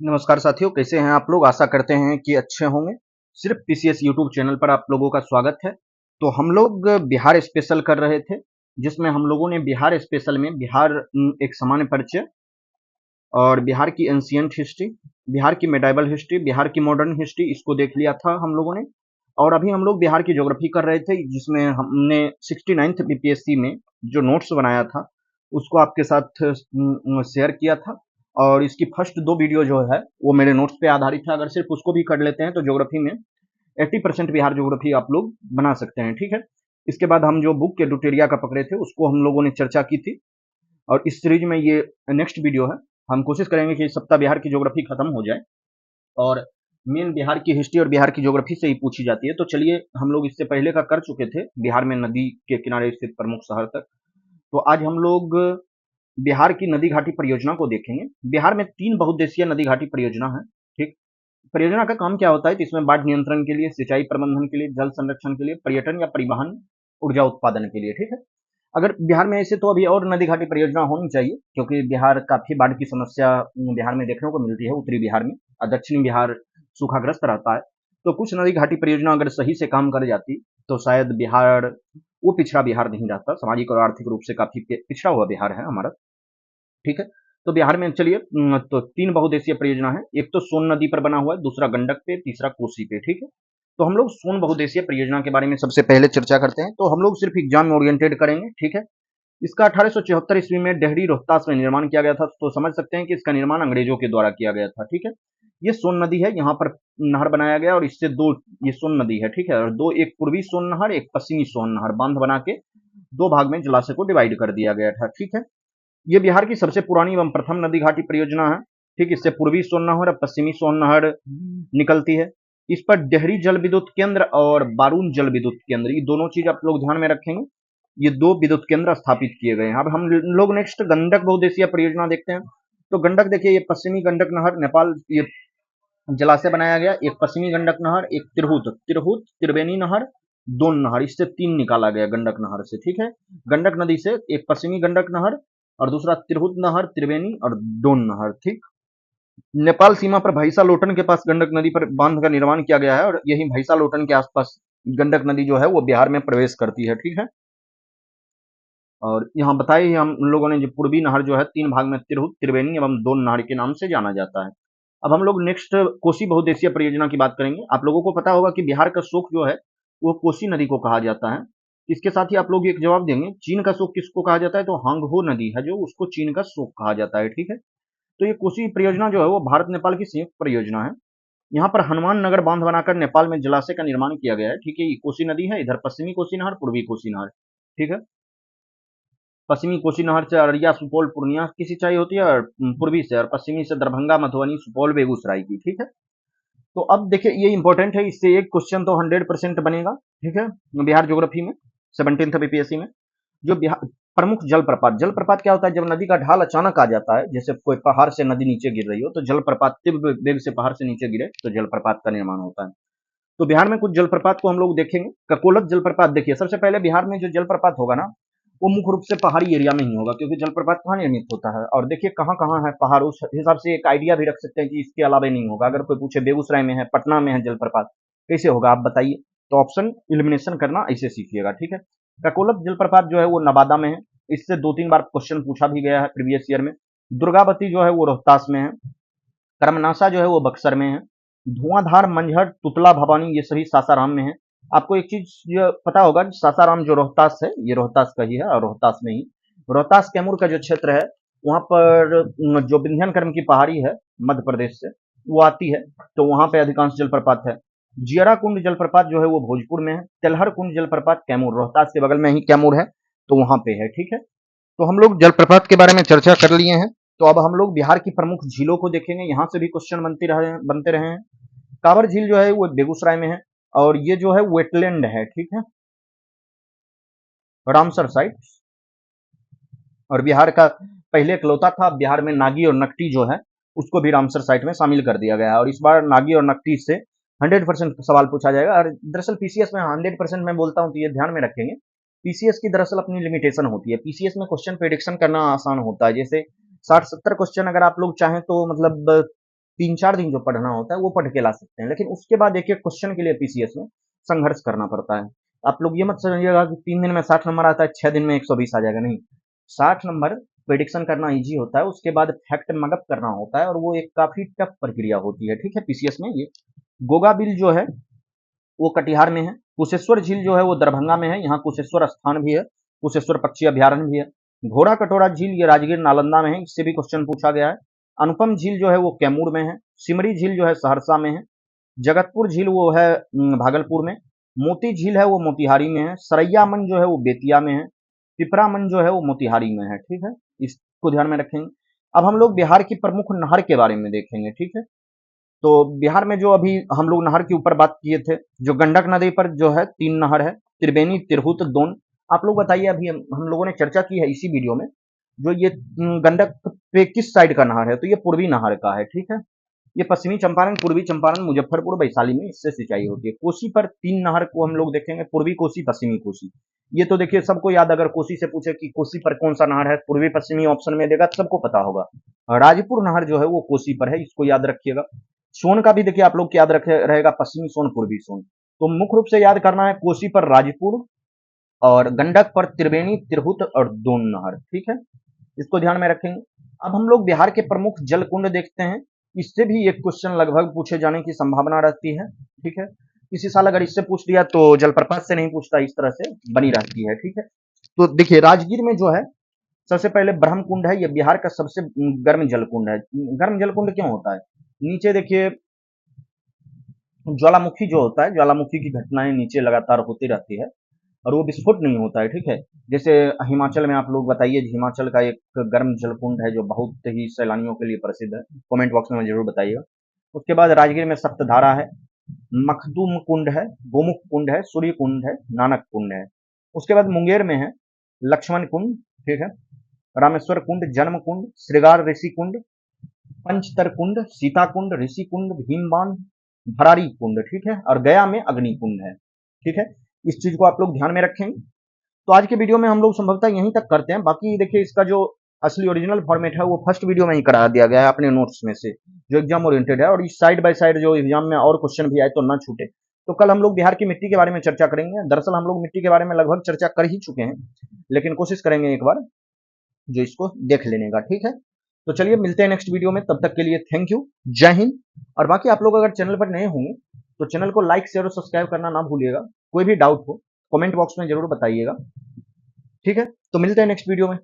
नमस्कार साथियों, कैसे हैं आप लोग? आशा करते हैं कि अच्छे होंगे। सिर्फ पीसीएस यूट्यूब चैनल पर आप लोगों का स्वागत है। तो हम लोग बिहार स्पेशल कर रहे थे, जिसमें हम लोगों ने बिहार स्पेशल में बिहार एक सामान्य परिचय और बिहार की एंशिएंट हिस्ट्री, बिहार की मेडाइवल हिस्ट्री, बिहार की मॉडर्न हिस्ट्री इसको देख लिया था हम लोगों ने। और अभी हम लोग बिहार की ज्योग्राफी कर रहे थे, जिसमें हमने 69th बीपीएससी में जो नोट्स बनाया था, उसको आपके साथ शेयर किया था। और इसकी फर्स्ट 2 वीडियो जो है, वो मेरे नोट्स पे आधारित है। अगर सिर्फ उसको भी कर लेते हैं, तो ज्योग्राफी में 80% बिहार ज्योग्राफी आप लोग बना सकते हैं, ठीक है? इसके बाद हम जो बुक के डुटेरिया का पकड़े थे, उसको हम लोगों ने चर्चा की थी। और इस सीरीज में ये नेक्स्ट वीडियो है। हम कोशिश करेंगे कि इस सप्ताह बिहार की ज्योग्राफी खत्म हो जाए और मेन बिहार की हिस्ट्री और बिहार की ज्योग्राफी से ही पूछी जाती है। तो चलिए, हम लोग इससे पहले का कर चुके थे, बिहार में नदी के किनारे स्थित प्रमुख शहर तक। तो आज हम लोग बिहार की नदी घाटी परियोजना को देखेंगे। बिहार में 3 बहुउद्देशीय नदी घाटी परियोजना है, ठीक? परियोजना का काम क्या होता है? तो इसमें बाढ़ नियंत्रण के लिए, सिंचाई प्रबंधन के लिए, जल संरक्षण के लिए, पर्यटन या परिवहन, ऊर्जा उत्पादन के लिए, ठीक है? अगर बिहार में ऐसे तो अभी और नदी घाटी परियोजना होनी चाहिए, क्योंकि बिहार काफी बाढ़ की समस्या बिहार में देखने को मिलती है, उत्तरी बिहार में। और दक्षिणी बिहार सूखाग्रस्त रहता है। तो कुछ नदी घाटी परियोजना अगर सही से काम कर जाती, तो शायद बिहार वो पिछड़ा बिहार नहीं रहता। सामाजिक और आर्थिक रूप से काफी पिछड़ा हुआ बिहार है हमारा, ठीक है? तो बिहार में चलिए, तो 3 बहुउद्देशीय परियोजना है। एक तो सोन नदी पर बना हुआ है, दूसरा गंडक पे, तीसरा कोसी पे, ठीक है? तो हम लोग सोन बहुउद्देशीय परियोजना के बारे में सबसे पहले चर्चा करते हैं। तो हम लोग सिर्फ एग्जाम में ओरिएंटेड करेंगे, ठीक है? इसका 1874 ईस्वी में डेहरी रोहतास में निर्माण किया गया था। तो समझ सकते हैं कि इसका निर्माण अंग्रेजों के द्वारा किया गया था, ठीक है? ये सोन नदी है, यहाँ पर नहर बनाया गया और इससे 2, ये सोन नदी है, ठीक है? और 2, एक पूर्वी सोन नहर, एक पश्चिमी सोन नहर, बांध बना के 2 भाग में जलाशय को डिवाइड कर दिया गया था, ठीक है? ये बिहार की सबसे पुरानी एवं प्रथम नदी घाटी परियोजना है, ठीक? इससे पूर्वी सोन नहर और पश्चिमी सोन नहर निकलती है। इस पर डेहरी जल विद्युत केंद्र और बारून जल विद्युत केंद्र, ये दोनों चीज आप लोग ध्यान में रखेंगे। ये 2 विद्युत केंद्र स्थापित किए गए हैं। अब हम लोग नेक्स्ट गंडक बहुउद्देशीय परियोजना देखते हैं। तो गंडक देखिए, ये पश्चिमी गंडक नहर नेपाल, ये जलाशय बनाया गया। एक पश्चिमी गंडक नहर, एक तिरहुत, त्रिवेणी नहर, दोन नहर, इससे 3 निकाला गया गंडक नहर से, ठीक है? गंडक नदी से एक पश्चिमी गंडक नहर और दूसरा तिरहुत नहर, त्रिवेणी और दोन नहर, ठीक? नेपाल सीमा पर भैसा लोटन के पास गंडक नदी पर बांध का निर्माण किया गया है और यही भैसा लोटन के आसपास गंडक नदी जो है वो बिहार में प्रवेश करती है, ठीक है? और यहाँ बताइए, हम लोगों ने जो पूर्वी नहर जो है 3 भाग में तिरहुत, त्रिवेणी एवं दोन नहर के नाम से जाना जाता है। अब हम लोग नेक्स्ट कोसी बहुउद्देशीय परियोजना की बात करेंगे। आप लोगों को पता होगा कि बिहार का शोक जो है, वो कोसी नदी को कहा जाता है। इसके साथ ही आप लोग एक जवाब देंगे, चीन का शोक किसको कहा जाता है? तो हांगहो नदी है जो, उसको चीन का शोक कहा जाता है, ठीक है? तो ये कोसी परियोजना जो है वो भारत नेपाल की संयुक्त परियोजना है। यहाँ पर हनुमान नगर बांध बनाकर नेपाल में जलाशय का निर्माण किया गया है, ठीक है? ये कोसी नदी है, इधर पश्चिमी कोसी नहर, पूर्वी कोसी नहर, ठीक है? पश्चिमी कोसी नहर से अररिया, सुपौल, पूर्णिया की सिंचाई होती है और पूर्वी से और पश्चिमी से दरभंगा, मधुबनी, सुपौल, बेगूसराय की, ठीक है? तो अब देखिए, ये इंपॉर्टेंट है, इससे एक क्वेश्चन तो 100% बनेगा, ठीक है? बिहार ज्योग्राफी में 17th बीपीएससी में जो बिहार प्रमुख जलप्रपात, जलप्रपात क्या होता है? जब नदी का ढाल अचानक आ जाता है, जैसे कोई पहाड़ से नदी नीचे गिर रही हो, तो जलप्रपात तीव्र वेग से पहाड़ से नीचे गिरे तो जलप्रपात का निर्माण होता है। तो बिहार में कुछ जलप्रपात को हम लोग देखेंगे। ककोलत जलप्रपात देखिए, सबसे पहले बिहार में जो जलप्रपात होगा ना, वो मुख्य रूप से पहाड़ी एरिया में ही होगा, क्योंकि जलप्रपात कहाँ निर्मित होता है और देखिए कहाँ कहाँ है पहाड़, उस हिसाब से एक आइडिया भी रख सकते हैं कि इसके अलावा नहीं होगा। अगर कोई पूछे बेगूसराय में है, पटना में है जलप्रपात, कैसे होगा आप बताइए? तो ऑप्शन इलिमिनेशन करना ऐसे सीखिएगा, ठीक है? ककोलत जलप्रपात जो है वो नवादा में है। इससे 2-3 बार क्वेश्चन पूछा भी गया है प्रीवियस ईयर में। दुर्गावती जो है वो रोहतास में है। कर्मनाशा जो है वो बक्सर में है। धुआंधार, मंझर, तुतला भवानी, ये सभी सासाराम में है। आपको एक चीज ये पता होगा, सासाराम जो रोहतास है, ये रोहतास का ही है और रोहतास में ही रोहतास कैमूर का जो क्षेत्र है, वहां पर जो विंध्यन कर्म की पहाड़ी है मध्य प्रदेश से, वो आती है। तो वहां पे अधिकांश जलप्रपात है। जियरा कुंड जलप्रपात जो है वो भोजपुर में है। तेलहर कुंड जलप्रपात कैमूर, रोहतास के बगल में ही कैमूर है, तो वहां पे है, ठीक है? तो हम लोग जलप्रपात के बारे में चर्चा कर लिए हैं। तो अब हम लोग बिहार की प्रमुख झीलों को देखेंगे, यहाँ से भी क्वेश्चन बनते रहे हैं। कांवर झील जो है वो बेगूसराय में है और ये जो है वेटलैंड है, ठीक है? Ramsar site. और बिहार का पहले इकलौता था, बिहार में नागी और नकटी जो है उसको भी रामसर साइट में शामिल कर दिया गया है। और इस बार नागी और नकटी से 100% सवाल पूछा जाएगा। और दरअसल पीसीएस में 100% मैं बोलता हूँ तो ये ध्यान में रखेंगे, पीसीएस की दरअसल अपनी लिमिटेशन होती है। पीसीएस में क्वेश्चन प्रेडिक्शन करना आसान होता है, जैसे 60-70 क्वेश्चन अगर आप लोग चाहें तो मतलब 3-4 दिन जो पढ़ना होता है वो पढ़ के ला सकते हैं, लेकिन उसके बाद एक एक क्वेश्चन के लिए पीसीएस में संघर्ष करना पड़ता है। आप लोग ये मत समझिएगा कि 3 दिन में 60 नंबर आता है, 6 दिन में 120 आ जाएगा, नहीं। 60 नंबर प्रेडिक्शन करना इजी होता है, उसके बाद फैक्ट मगअप करना होता है, और वो एक काफी टफ प्रक्रिया होती है, ठीक है, पीसीएस में ये। गोगा बिल जो है वो कटिहार में है। कुशेश्वर झील जो है वो दरभंगा में है, यहाँ कुशेश्वर स्थान भी है, कुशेश्वर पक्षी अभ्यारण्य भी है। घोड़ा कटोरा झील ये राजगीर नालंदा में है, इससे भी क्वेश्चन पूछा गया है। अनुपम झील जो है वो कैमूर में है। सिमरी झील जो है सहरसा में है। जगतपुर झील वो है भागलपुर में। मोती झील है वो मोतिहारी में है। सरैया मन जो है वो बेतिया में है। पिपरा मन जो है वो मोतिहारी में है, ठीक है, इसको ध्यान में रखेंगे। अब हम लोग बिहार की प्रमुख नहर के बारे में देखेंगे, ठीक है। तो बिहार में जो अभी हम लोग नहर के ऊपर बात किए थे, जो गंडक नदी पर जो है 3 नहर है, त्रिवेणी, तिरहुत, दोन। आप लोग बताइए, अभी हम लोगों ने चर्चा की है इसी वीडियो में, जो ये गंडक पे किस साइड का नहर है, तो ये पूर्वी नहर का है, ठीक है। ये पश्चिमी चंपारण, पूर्वी चंपारण, मुजफ्फरपुर, वैशाली में इससे सिंचाई होती है। कोसी पर 3 नहर को हम लोग देखेंगे, पूर्वी कोसी, पश्चिमी कोसी। ये तो देखिए सबको याद, अगर कोसी से पूछे कि कोसी पर कौन सा नहर है, पूर्वी पश्चिमी ऑप्शन में देगा तो सबको पता होगा। राजपुर नहर जो है वो कोसी पर है, इसको याद रखिएगा। सोन का भी देखिए आप लोग को याद रखे रहेगा, पश्चिमी सोन, पूर्वी सोन। तो मुख्य रूप से याद करना है कोसी पर राजपुर, और गंडक पर त्रिवेणी, तिरहुत और दोन नहर, ठीक है, इसको ध्यान में रखेंगे। अब हम लोग बिहार के प्रमुख जल कुंड देखते हैं, इससे भी एक क्वेश्चन लगभग पूछे जाने की संभावना रहती है, ठीक है। इसी साल अगर इससे पूछ दिया तो जलप्रपात से नहीं पूछता, इस तरह से बनी रहती है, ठीक है। तो देखिए राजगीर में जो है सबसे पहले ब्रह्म कुंड है, ये बिहार का सबसे गर्म जल कुंड है। गर्म जल कुंड क्यों होता है? नीचे देखिए ज्वालामुखी जो होता है, ज्वालामुखी की घटनाएं नीचे लगातार होती रहती है, और वो विस्फोट नहीं होता है, ठीक है। जैसे हिमाचल में आप लोग बताइए, हिमाचल का एक गर्म जलकुंड है जो बहुत ही सैलानियों के लिए प्रसिद्ध है, कमेंट बॉक्स में जरूर बताइएगा। उसके बाद राजगीर में सप्तधारा है, मखदूम कुंड है, गोमुख कुंड है, सूर्य कुंड है, नानक कुंड है। उसके बाद मुंगेर में है लक्ष्मण कुंड, ठीक है, रामेश्वर कुंड, जन्म कुंड, श्रृंगार ऋषि कुंड, पंचतर कुंड, सीता कुंड, ऋषि कुंड, भीमबान, भरारी कुंड, ठीक है, और गया में अग्नि कुंड है, ठीक है। इस चीज को आप लोग ध्यान में रखेंगे। तो आज के वीडियो में हम लोग संभवतः यहीं तक करते हैं। बाकी देखिए इसका जो असली ओरिजिनल फॉर्मेट है वो फर्स्ट वीडियो में ही करा दिया गया है अपने नोट्स में से, जो एग्जाम ओरिएंटेड है, और इस साइड बाय साइड जो एग्जाम में और क्वेश्चन भी आए तो ना छूटे। तो कल हम लोग बिहार की मिट्टी के बारे में चर्चा करेंगे। दरअसल हम लोग मिट्टी के बारे में लगभग चर्चा कर ही चुके हैं, लेकिन कोशिश करेंगे एक बार जो इसको देख लेने का, ठीक है। तो चलिए मिलते हैं नेक्स्ट वीडियो में, तब तक के लिए थैंक यू, जय हिंद। और बाकी आप लोग अगर चैनल पर नए होंगे तो चैनल को लाइक, शेयर और सब्सक्राइब करना ना भूलिएगा। कोई भी डाउट हो कमेंट बॉक्स में जरूर बताइएगा, ठीक है। तो मिलते हैं नेक्स्ट वीडियो में।